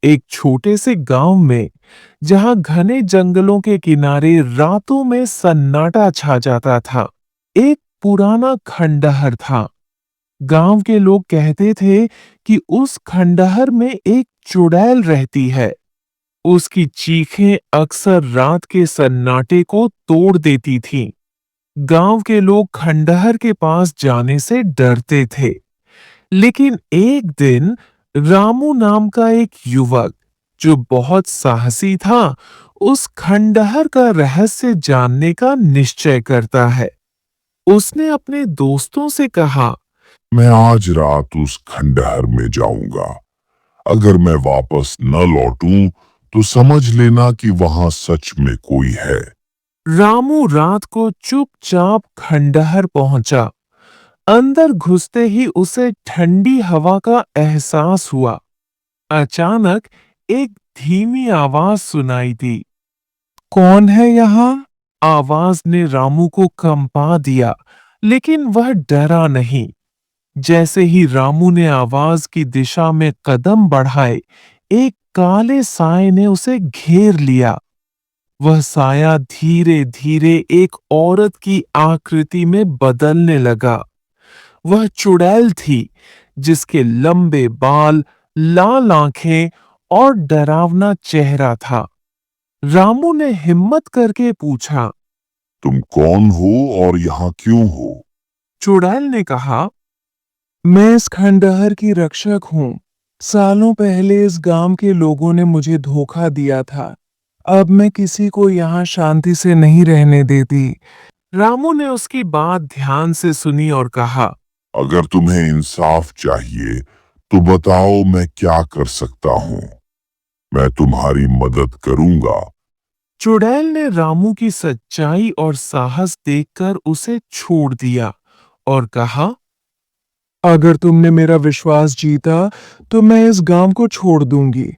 एक छोटे से गांव में, जहां घने जंगलों के किनारे रातों में सन्नाटा छा जाता था, एक पुराना खंडहर था। गांव के लोग कहते थे कि उस खंडहर में एक चुड़ैल रहती है। उसकी चीखें अक्सर रात के सन्नाटे को तोड़ देती थीं। गांव के लोग खंडहर के पास जाने से डरते थे। लेकिन एक दिन रामू नाम का एक युवक, जो बहुत साहसी था, उस खंडहर का रहस्य जानने का निश्चय करता है। उसने अपने दोस्तों से कहा, मैं आज रात उस खंडहर में जाऊंगा। अगर मैं वापस न लौटूं तो समझ लेना कि वहां सच में कोई है। रामू रात को चुपचाप खंडहर पहुंचा। अंदर घुसते ही उसे ठंडी हवा का एहसास हुआ। अचानक एक धीमी आवाज सुनाई दी। कौन है यहाँ? आवाज ने रामू को कंपा दिया, लेकिन वह डरा नहीं। जैसे ही रामू ने आवाज की दिशा में कदम बढ़ाए, एक काले साए ने उसे घेर लिया। वह साया धीरे धीरे एक औरत की आकृति में बदलने लगा। वह चुड़ैल थी, जिसके लंबे बाल, लाल आंखें और डरावना चेहरा था। रामू ने हिम्मत करके पूछा। तुम कौन हो और यहाँ क्यों हो? चुड़ैल ने कहा, मैं इस खंडहर की रक्षक हूँ। सालों पहले इस गांव के लोगों ने मुझे धोखा दिया था। अब मैं किसी को यहाँ शांति से नहीं रहने देती। रामू ने उसकी बात ध्यान से सुनी और कहा, अगर तुम्हें इंसाफ चाहिए तो बताओ मैं क्या कर सकता हूँ। मैं तुम्हारी मदद करूंगा। चुड़ैल ने रामू की सच्चाई और साहस देखकर उसे छोड़ दिया और कहा, अगर तुमने मेरा विश्वास जीता तो मैं इस गांव को छोड़ दूंगी।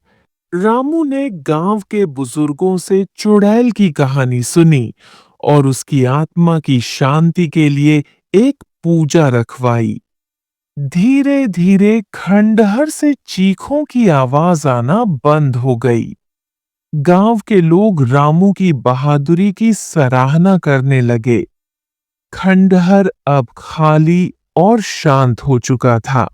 रामू ने गांव के बुजुर्गों से चुड़ैल की कहानी सुनी और उसकी आत्मा की शांति के लिए एक पूजा रखवाई। धीरे धीरे खंडहर से चीखों की आवाज आना बंद हो गई। गांव के लोग रामू की बहादुरी की सराहना करने लगे। खंडहर अब खाली और शांत हो चुका था।